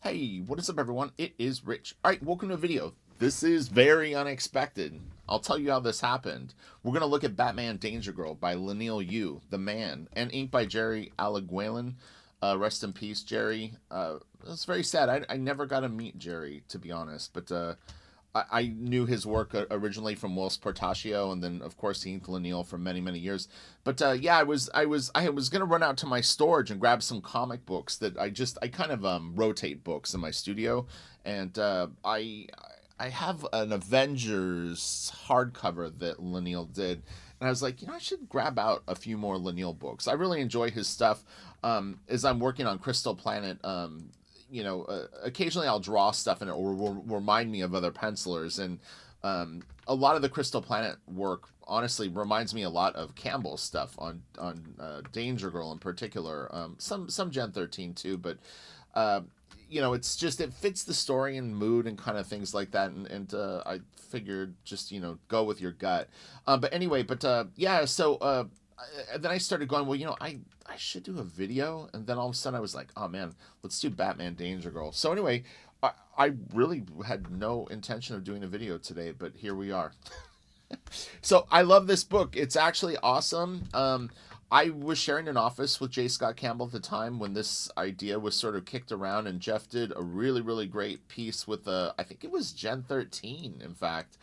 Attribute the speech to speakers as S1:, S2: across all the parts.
S1: Hey, what is up, everyone? It is Rich. All right, welcome to a video. This is very unexpected. I'll tell you how this happened. We're going to look at Batman Danger Girl by Leinil Yu, the man, and ink by Jerry Alaguelin. Rest in peace, Jerry. It's very sad. I never got to meet Jerry, to be honest, but I knew his work originally from Whilst Portaccio, and then of course he inked Leinil for many many years. But yeah, I was gonna run out to my storage and grab some comic books that I kind of rotate books in my studio, and I have an Avengers hardcover that Leinil did, and I was like, I should grab out a few more Leinil books. I really enjoy his stuff. As I'm working on Crystal Planet, occasionally I'll draw stuff in it or will remind me of other pencilers. And a lot of the Crystal Planet work honestly reminds me a lot of Campbell's stuff on Danger Girl in particular. Some Gen 13 too, but it's just it fits the story and mood and kind of things like that. And I figured just go with your gut. But anyway, yeah. So then I started going, well, I should do a video. And then all of a sudden I was like, oh man, let's do Batman Danger Girl. So anyway, I really had no intention of doing a video today, but here we are. So I love this book. It's actually awesome. I was sharing an office with J. Scott Campbell at the time when this idea was sort of kicked around, and Jeff did a really, really great piece with I think it was Gen 13, in fact,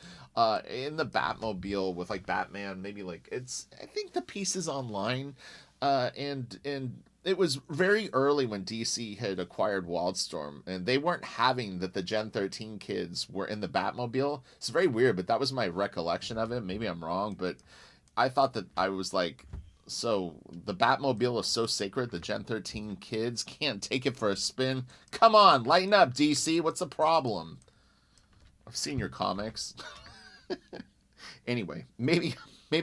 S1: in the Batmobile with like Batman, maybe like I think the piece is online, and it was very early when DC had acquired Wildstorm, and they weren't having that the Gen 13 kids were in the Batmobile. It's very weird, but that was my recollection of it. Maybe I'm wrong, but I thought that I was like, so the Batmobile is so sacred the Gen 13 kids can't take it for a spin? Come on, lighten up, DC. What's the problem? I've seen your comics. Anyway, maybe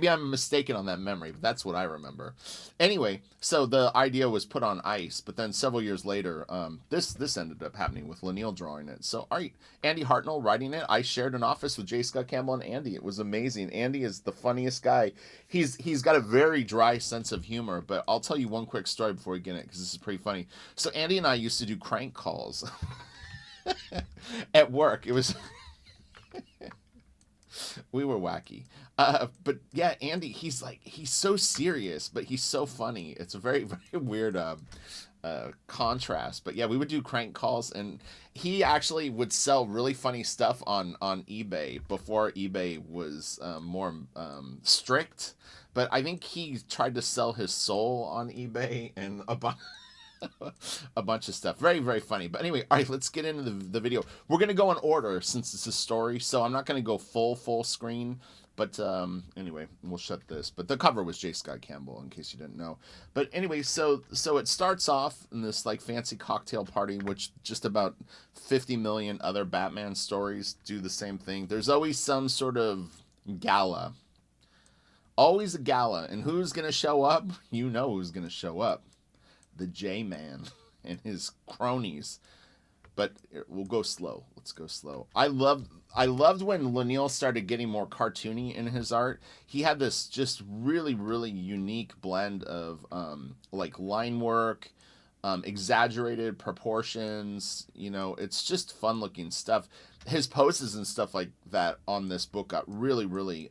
S1: I'm mistaken on that memory, but that's what I remember. Anyway, so the idea was put on ice, but then several years later, this ended up happening with Leinil drawing it. So, all right, Andy Hartnell writing it. I shared an office with J. Scott Campbell and Andy. It was amazing. Andy is the funniest guy. He's got a very dry sense of humor, but I'll tell you one quick story before we get it, because this is pretty funny. So Andy and I used to do crank calls at work. It was... we were wacky. But yeah, Andy, he's so serious, but he's so funny. It's a very, very weird contrast. But yeah, we would do crank calls, and he actually would sell really funny stuff on eBay before eBay was more strict. But I think he tried to sell his soul on eBay and a bunch of stuff. Very, very funny. But anyway, all right, let's get into the video. We're going to go in order since it's a story, so I'm not going to go full screen. But anyway, we'll shut this. But the cover was J. Scott Campbell, in case you didn't know. But anyway, so it starts off in this like fancy cocktail party, which just about 50 million other Batman stories do the same thing. There's always some sort of gala. Always a gala. And who's going to show up? You know who's going to show up. The J-Man and his cronies. But we'll go slow. Let's go slow. I loved when Leinil started getting more cartoony in his art. He had this just really, really unique blend of like line work, exaggerated proportions. It's just fun looking stuff. His poses and stuff like that on this book got really, really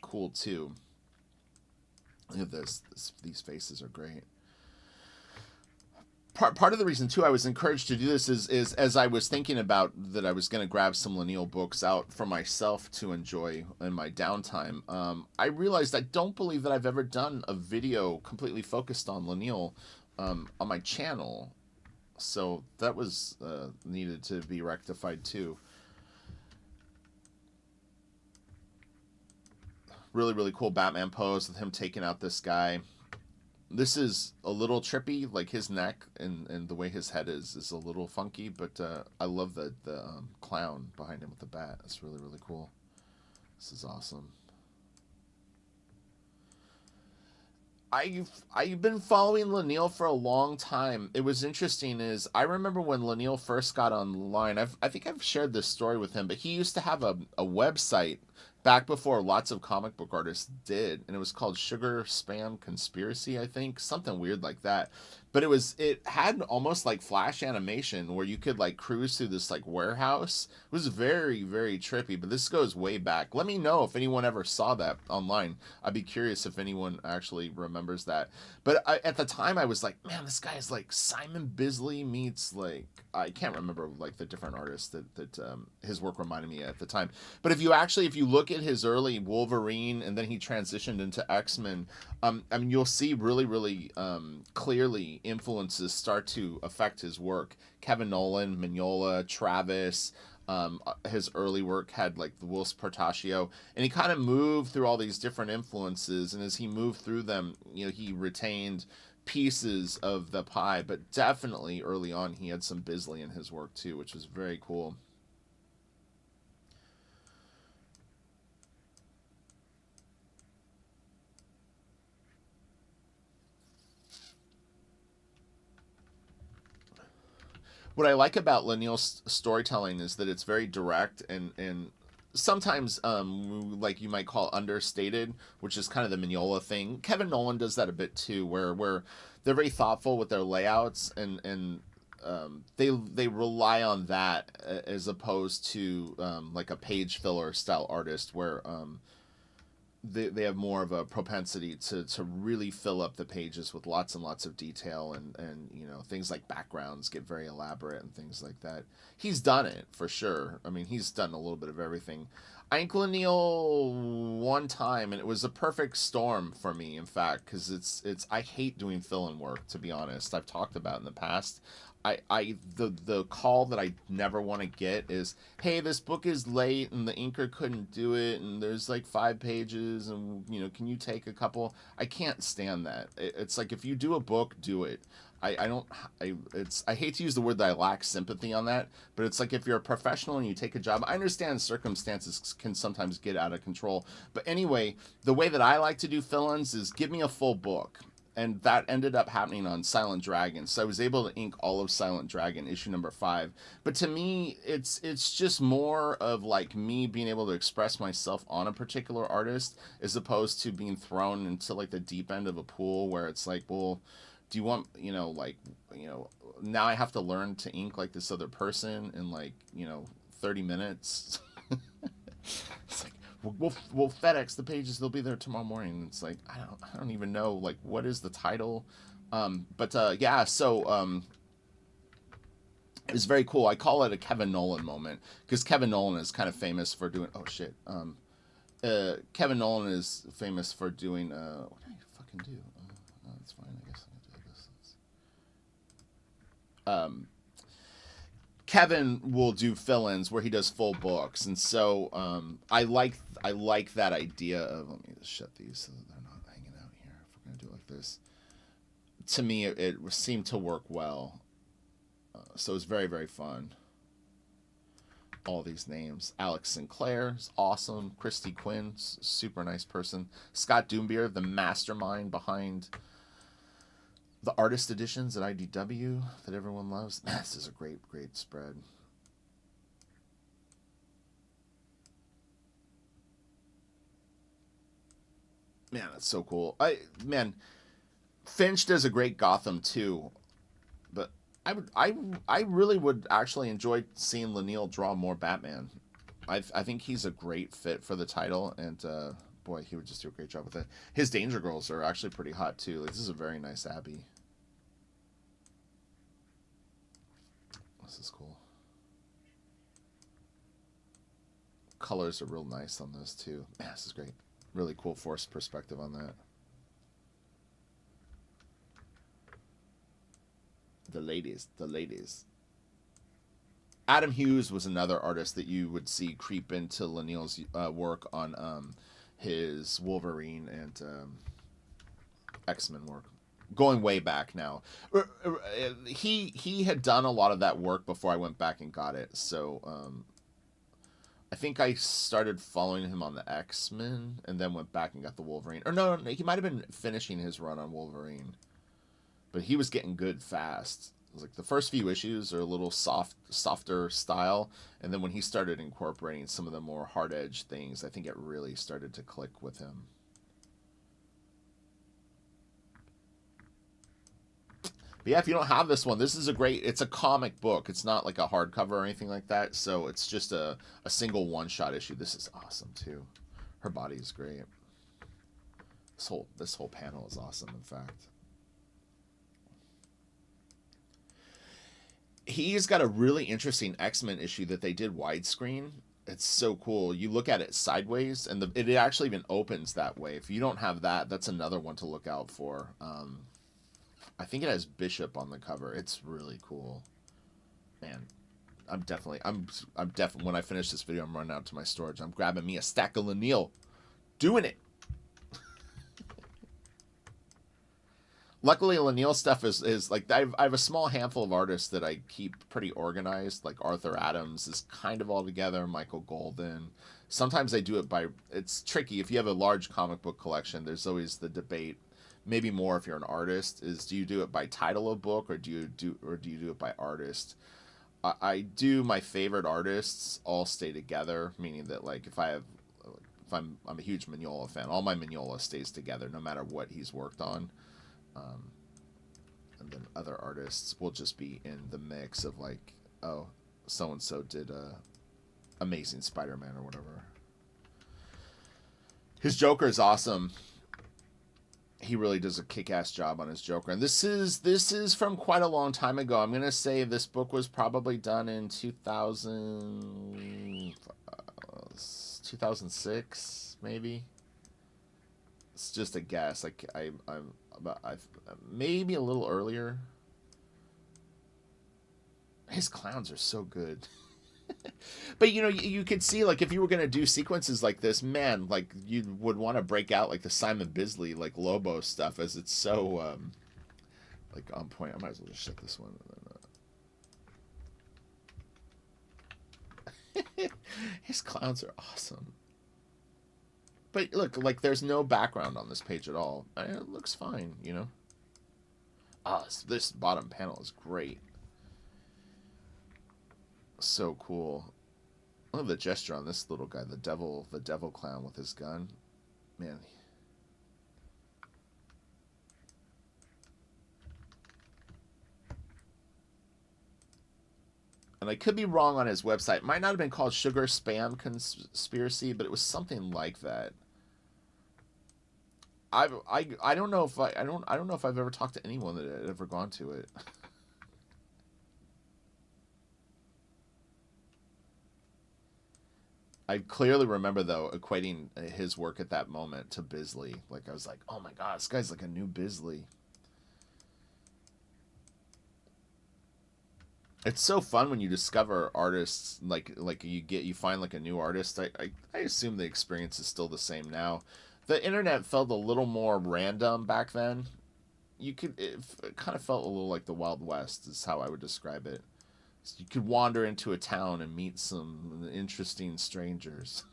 S1: cool too. Look at this. These faces are great. Part of the reason too I was encouraged to do this is as I was thinking about that I was going to grab some Leinil books out for myself to enjoy in my downtime. I realized I don't believe that I've ever done a video completely focused on Leinil on my channel, so that was needed to be rectified too. Really, really cool Batman pose with him taking out this guy. This is a little trippy, like his neck and the way his head is a little funky, but I love the clown behind him with the bat. That's really, really cool. This is awesome. I've been following Leinil for a long time. It was interesting is I remember when Leinil first got online. I think I've shared this story with him, but he used to have a website back before lots of comic book artists did, and it was called Sugar Spam Conspiracy, I think, something weird like that. but it had almost like flash animation where you could like cruise through this like warehouse. It was very very trippy, but this goes way back. Let me know if anyone ever saw that online. I'd be curious if anyone actually remembers that. But at the time I was like, man, this guy is like Simon Bisley meets like, I can't remember like the different artists that his work reminded me at the time. But if you look at his early Wolverine and then he transitioned into X-Men, I mean, you'll see really, really clearly influences start to affect his work. Kevin Nolan, Mignola, Travis, his early work had like the Wills Portacio, and he kind of moved through all these different influences. And as he moved through them, he retained pieces of the pie. But definitely early on, he had some Bisley in his work too, which was very cool. What I like about Leinil's storytelling is that it's very direct and sometimes like you might call understated, which is kind of the Mignola thing. Kevin Nolan does that a bit too, where they're very thoughtful with their layouts and they rely on that as opposed to like a page filler style artist where they have more of a propensity to really fill up the pages with lots and lots of detail and things like backgrounds get very elaborate and things like that. He's done it for sure. I mean, he's done a little bit of everything. I inked Leinil one time and it was a perfect storm for me, in fact, because it's I hate doing fill-in work, to be honest. I've talked about in the past. The call that I never want to get is, hey, this book is late and the inker couldn't do it and there's like 5 pages and can you take a couple? I can't stand that. It's like, if you do a book, do it. I don't I hate to use the word that I lack sympathy on that, but it's like, if you're a professional and you take a job, I understand circumstances can sometimes get out of control. But anyway, the way that I like to do fill-ins is give me a full book, and that ended up happening on Silent Dragon. So I was able to ink all of Silent Dragon, issue number 5. But to me, it's just more of like me being able to express myself on a particular artist, as opposed to being thrown into like the deep end of a pool where it's like, well, do you want now I have to learn to ink like this other person in like 30 minutes. It's like, we'll FedEx the pages. They'll be there tomorrow morning. It's like, I don't even know like what is the title, but yeah. So it's very cool. I call it a Kevin Nolan moment because Kevin Nolan is kind of famous for doing. Oh shit. Kevin Nolan is famous for doing. What did I fucking do? That's fine. I guess I can do this. Kevin will do fill-ins where he does full books, and so I like that idea of, let me just shut these so that they're not hanging out here. If we're gonna do it like this, to me it seemed to work well, so it was very very fun. All these names: Alex Sinclair is awesome, Christy Quinn, super nice person, Scott Doombier, the mastermind behind the artist editions at IDW that everyone loves. This is a great, great spread. Man, that's so cool. Finch does a great Gotham too, but I really would actually enjoy seeing Leinil draw more Batman. I think he's a great fit for the title, and boy, he would just do a great job with it. His Danger Girls are actually pretty hot too. Like, this is a very nice Abbey. This is cool. Colors are real nice on this too. Man, this is great. Really cool forced perspective on that. The ladies, the ladies. Adam Hughes was another artist that you would see creep into Leinil's work on his Wolverine and X-Men work, going way back now. He had done a lot of that work before I went back and got it. So I think I started following him on the X-Men and then went back and got the Wolverine. Or no, he might have been finishing his run on Wolverine, but he was getting good fast. It was like the first few issues are a little softer style, and then when he started incorporating some of the more hard edge things, I think it really started to click with him. But yeah, if you don't have this one, this is a great. It's a comic book. It's not like a hardcover or anything like that. So it's just a single one shot issue. This is awesome too. Her body is great. This whole panel is awesome. In fact, he's got a really interesting X-Men issue that they did widescreen. It's so cool. You look at it sideways, and it actually even opens that way. If you don't have that, that's another one to look out for. I think it has Bishop on the cover. It's really cool. Man, I'm definitely when I finish this video, I'm running out to my storage. I'm grabbing me a stack of Leinil. Doing it. Luckily, Leinil stuff is like I have a small handful of artists that I keep pretty organized. Like Arthur Adams is kind of all together. Michael Golden. Sometimes I do it by. It's tricky if you have a large comic book collection. There's always the debate. Maybe more if you're an artist. Is do you do it by title of book or do you do it by artist? I do my favorite artists all stay together. Meaning that like if I'm a huge Mignola fan, all my Mignola stays together no matter what he's worked on. And then other artists will just be in the mix of like, oh, so and so did Amazing Spider-Man or whatever. His Joker is awesome. He really does a kick-ass job on his Joker, and this is from quite a long time ago. I'm gonna say this book was probably done in 2006, maybe. It's just a guess. Like I'm maybe a little earlier. His clowns are so good. But you could see like if you were gonna do sequences like this, man, like you would want to break out like the Simon Bisley like Lobo stuff, as it's so like on point. I might as well just shut this one. His clowns are awesome. But look, like there's no background on this page at all. It looks fine, this bottom panel is great. So cool. I love the gesture on this little guy, the devil clown with his gun. Man. And I could be wrong on his website. It might not have been called Sugar Spam Conspiracy, but it was something like that. I don't know if I don't know if I've ever talked to anyone that had ever gone to it. I clearly remember, though, equating his work at that moment to Bisley. Like, I was like, oh my god, this guy's like a new Bisley. It's so fun when you discover artists, like you find like a new artist. I assume the experience is still the same now. The internet felt a little more random back then. It kind of felt a little like the Wild West is how I would describe it. You could wander into a town and meet some interesting strangers,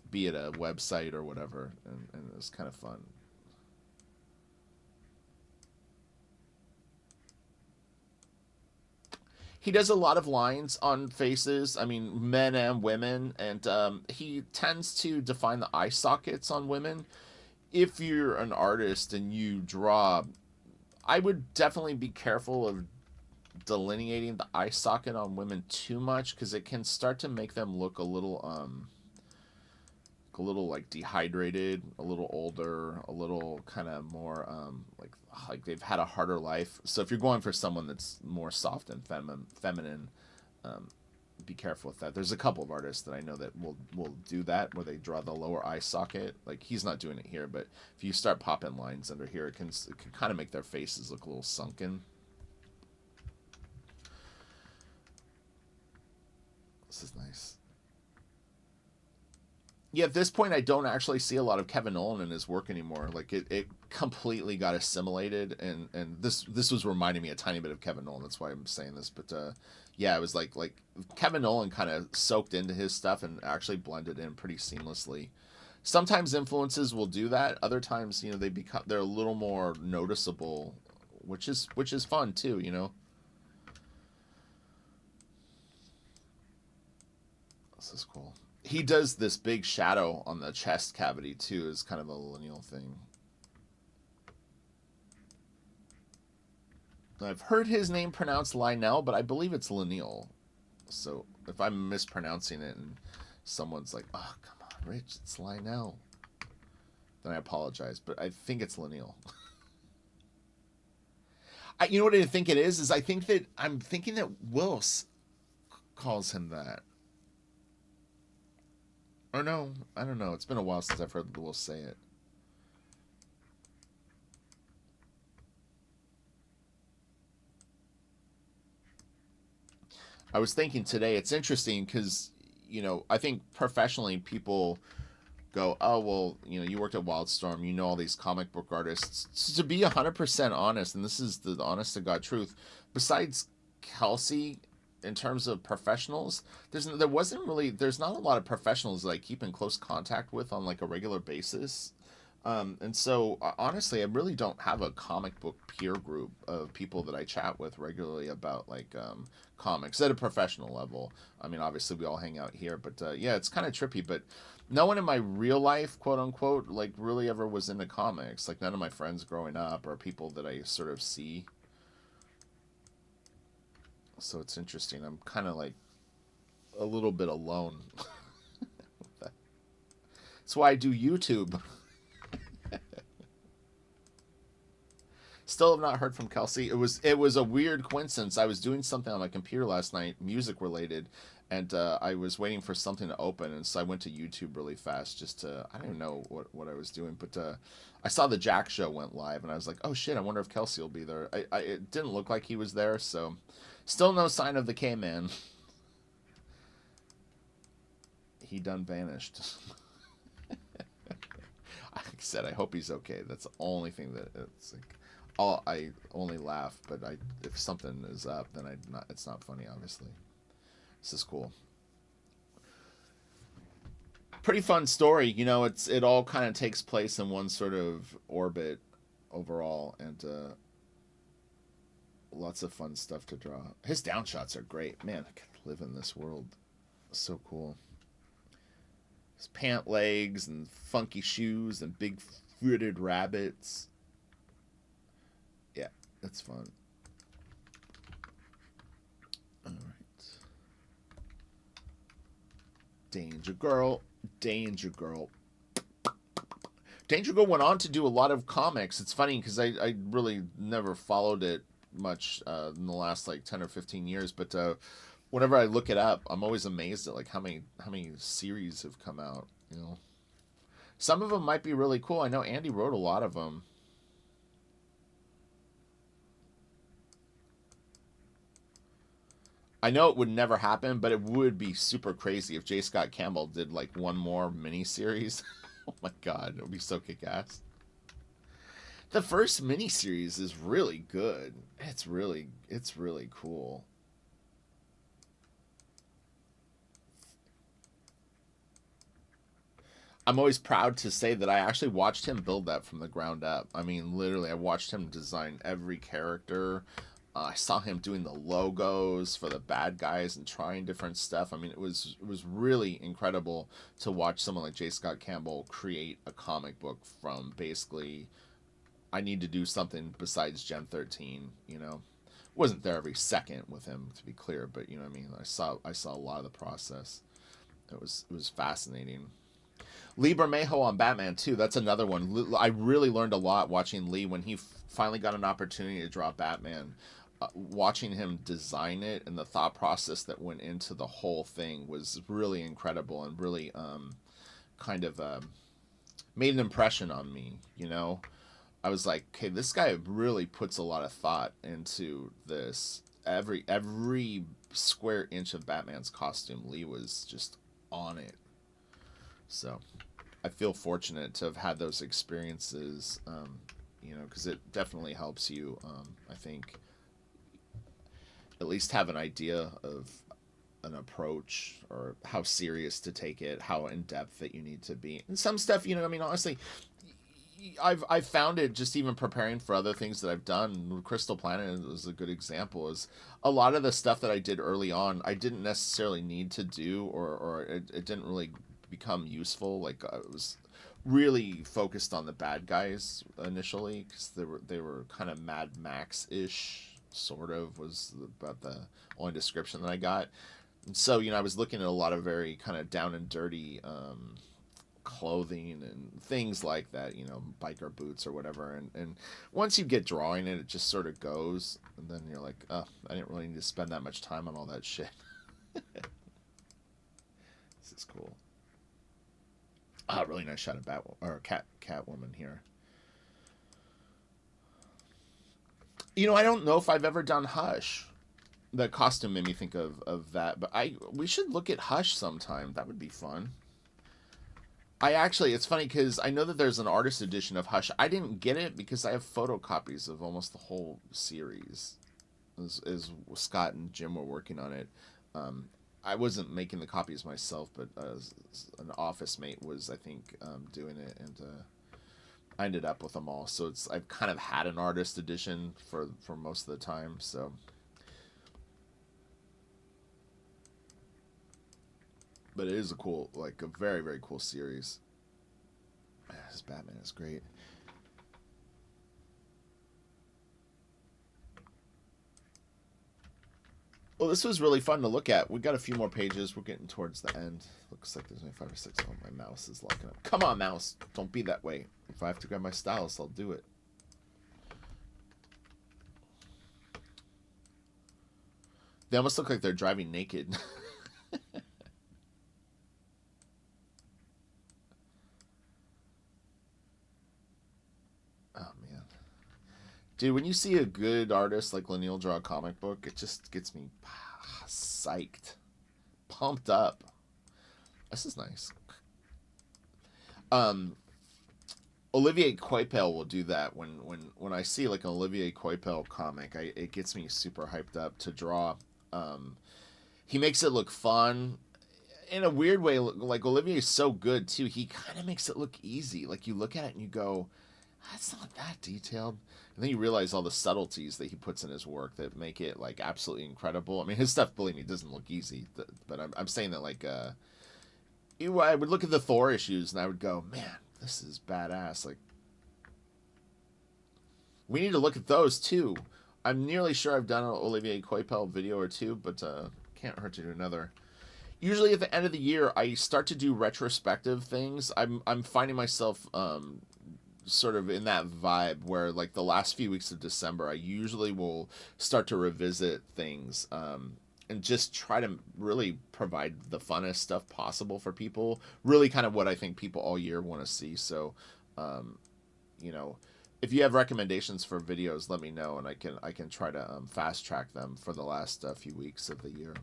S1: be it a website or whatever, and it was kind of fun. He does a lot of lines on faces, I mean, men and women, and he tends to define the eye sockets on women. If you're an artist and you draw, I would definitely be careful of delineating the eye socket on women too much, because it can start to make them look a little like dehydrated, a little older, a little kind of more like they've had a harder life. So if you're going for someone that's more soft and feminine, be careful with that. There's a couple of artists that I know that will do that, where they draw the lower eye socket. Like he's not doing it here, but if you start popping lines under here, it can kind of make their faces look a little sunken. This is nice. Yeah, at this point, I don't actually see a lot of Kevin Nolan in his work anymore. Like it completely got assimilated, and this was reminding me a tiny bit of Kevin Nolan. That's why I'm saying this. But yeah, it was like Kevin Nolan kind of soaked into his stuff and actually blended in pretty seamlessly. Sometimes influences will do that. Other times, they're a little more noticeable, which is fun too. This is cool. He does this big shadow on the chest cavity too, is kind of a lineal thing. I've heard his name pronounced Leinil, but I believe it's Leinil. So if I'm mispronouncing it and someone's like, "Oh, come on, Rich, it's Leinil," then I apologize. But I think it's Leinil. You know what I think it is? Is I think that I'm thinking that Wills calls him that. Or no, I don't know. It's been a while since I've heard Wills say it. I was thinking today, it's interesting because, I think professionally people go, oh, well, you worked at Wildstorm, you know all these comic book artists. To be 100% honest, and this is the honest to God truth, besides Kelsey, in terms of professionals, there's not a lot of professionals that I keep in close contact with on like a regular basis. And so, honestly, I really don't have a comic book peer group of people that I chat with regularly about like comics at a professional level. I mean, obviously, we all hang out here, but yeah, it's kind of trippy. But no one in my real life, quote unquote, like really ever was into comics. Like none of my friends growing up or people that I sort of see. So it's interesting. I'm kind of like a little bit alone. That's why I do YouTube. Still have not heard from Kelsey. It was a weird coincidence. I was doing something on my computer last night, music related, and I was waiting for something to open, and so I went to YouTube really fast just to I don't even know what I was doing, but I saw the Jack show went live, and I was like, oh shit, I wonder if Kelsey will be there. It didn't look like he was there, so still no sign of the K Man. He done vanished. Like I said, I hope he's okay. That's the only thing that it's like. I only laugh, but if something is up, then I not. It's not funny, obviously. This is cool. Pretty fun story. It all kind of takes place in one sort of orbit overall, and lots of fun stuff to draw. His downshots are great. Man, I could live in this world. So cool. His pant legs and funky shoes and big footed rabbits. Yeah, it's fun. All right. Danger Girl. Danger Girl. Danger Girl went on to do a lot of comics. It's funny because I really never followed it much in the last like 10 or 15 years, but whenever I look it up, I'm always amazed at like how many series have come out. Some of them might be really cool. I know Andy wrote a lot of them. I know it would never happen, but it would be super crazy if J. Scott Campbell did like one more miniseries. Oh my god, it would be so kick ass. The first miniseries is really good. It's really cool. I'm always proud to say that I actually watched him build that from the ground up. I mean, literally, I watched him design every character. I saw him doing the logos for the bad guys and trying different stuff. I mean, it was really incredible to watch someone like J. Scott Campbell create a comic book from basically I need to do something besides Gen 13. Wasn't there every second with him to be clear, but you know what I mean. I saw a lot of the process. It was fascinating. Lee Bermejo on Batman too. That's another one. I really learned a lot watching Lee when he finally got an opportunity to draw Batman. Watching him design it and the thought process that went into the whole thing was really incredible and really kind of made an impression on me. I was like, okay, this guy really puts a lot of thought into this. Every square inch of Batman's costume, Lee was just on it. So I feel fortunate to have had those experiences, because it definitely helps you, I think, at least have an idea of an approach or how serious to take it, how in depth that you need to be. And some stuff, I mean, honestly, I've found it just even preparing for other things that I've done. Crystal Planet is a good example. Is a lot of the stuff that I did early on, I didn't necessarily need to do, or it didn't really become useful. Like I was really focused on the bad guys initially because they were kind of Mad Max ish sort of, was about the only description that I got. And so, I was looking at a lot of very kind of down and dirty clothing and things like that, biker boots or whatever. And once you get drawing it, it just sort of goes. And then you're like, oh, I didn't really need to spend that much time on all that shit. This is cool. Ah, really nice shot of Catwoman here. I don't know if I've ever done Hush. The costume made me think of that, but we should look at Hush sometime. That would be fun. It's funny because I know that there's an artist edition of Hush. I didn't get it because I have photocopies of almost the whole series. As Scott and Jim were working on it. I wasn't making the copies myself, but an office mate was, I think, doing it, and I ended up with them all. So I've kind of had an artist edition for most of the time. So, but it is a very, very cool series. This Batman is great. Well, this was really fun to look at. We got a few more pages. We're getting towards the end. Looks like there's only 5 or 6. Oh, my mouse is locking up. Come on, mouse. Don't be that way. If I have to grab my stylus, I'll do it. They almost look like they're driving naked. Oh, man. Dude, when you see a good artist like Leinil draw a comic book, it just gets me psyched. Pumped up. This is nice. Olivier Coipel will do that when I see like an Olivier Coipel comic. It gets me super hyped up to draw. He makes it look fun in a weird way. Like Olivier is so good too. He kind of makes it look easy. Like you look at it and you go, that's not that detailed. And then you realize all the subtleties that he puts in his work that make it like absolutely incredible. I mean, his stuff, believe me, doesn't look easy. But I'm saying that like I would look at the Thor issues and I would go, man, this is badass. Like, we need to look at those too. I'm nearly sure I've done an Olivier Coipel video or two, but can't hurt to do another. Usually at the end of the year, I start to do retrospective things. I'm finding myself sort of in that vibe where like the last few weeks of December, I usually will start to revisit things. And just try to really provide the funnest stuff possible for people. Really kind of what I think people all year want to see. So, if you have recommendations for videos, let me know, and I can try to fast track them for the last few weeks of the year.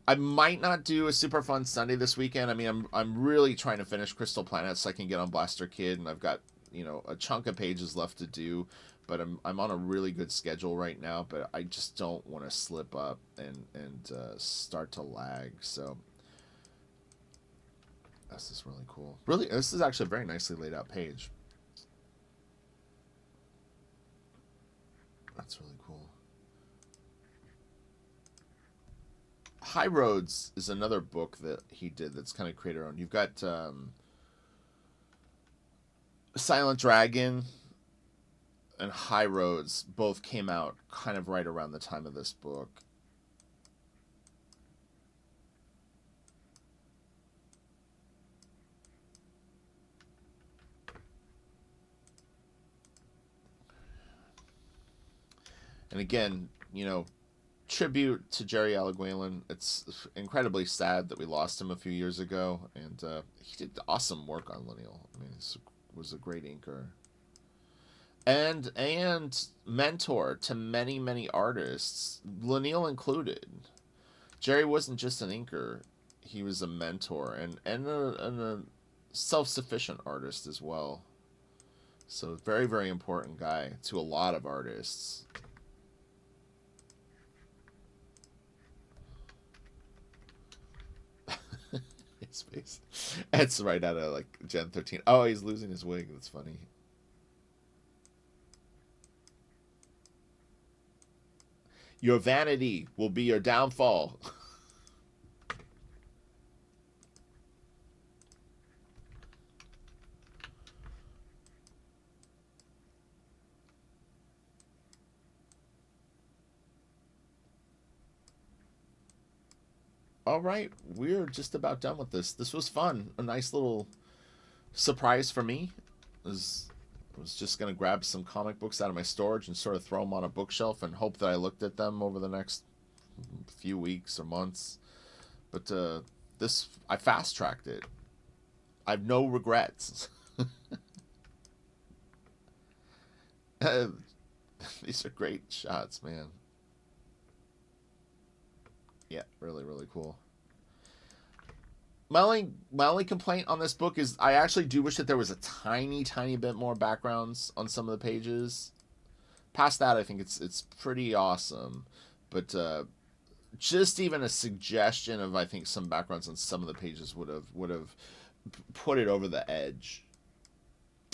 S1: I might not do a super fun Sunday this weekend. I mean, I'm really trying to finish Crystal Planet so I can get on Blaster Kid, and I've got a chunk of pages left to do. But I'm on a really good schedule right now, but I just don't want to slip up and start to lag. So this is really cool. Really, this is actually a very nicely laid out page. That's really cool. High Roads is another book that he did that's kind of creator owned. You've got Silent Dragon and High Roads both came out kind of right around the time of this book. And again, tribute to Jerry Alaguelin. It's incredibly sad that we lost him a few years ago, and he did awesome work on Leinil. I mean, he was a great inker. And mentor to many, many artists, Leinil included. Jerry wasn't just an inker; he was a mentor and a self-sufficient artist as well. So very, very important guy to a lot of artists. His face. It's right out of like Gen 13. Oh, he's losing his wig. That's funny. Your vanity will be your downfall. All right, we're just about done with this. This was fun. A nice little surprise for me. I was just gonna grab some comic books out of my storage and sort of throw them on a bookshelf and hope that I looked at them over the next few weeks or months. But this, I fast tracked it. I have no regrets. These are great shots, man. Yeah, really, really cool. My only complaint on this book is I actually do wish that there was a tiny bit more backgrounds on some of the pages. Past that, I think it's pretty awesome, but just even a suggestion of I think some backgrounds on some of the pages would have put it over the edge.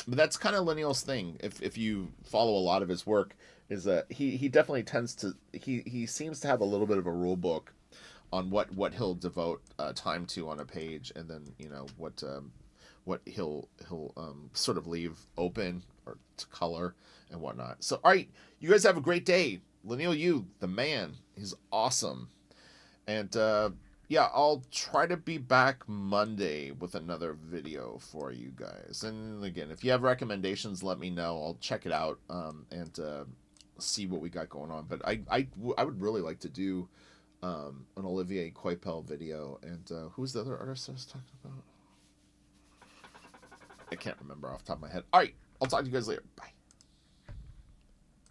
S1: But that's kind of Leinil's thing. If you follow a lot of his work, is that he definitely tends to he seems to have a little bit of a rule book on what he'll devote time to on a page, and then what he'll sort of leave open or to color and whatnot. So all right, you guys have a great day. Leinil, you the man, he's awesome, and yeah, I'll try to be back Monday with another video for you guys. And again, if you have recommendations, let me know. I'll check it out and see what we got going on. But I would really like to do an Olivier Coipel video. And who's the other artist I was talking about? I can't remember off the top of my head. All right, I'll talk to you guys later. Bye.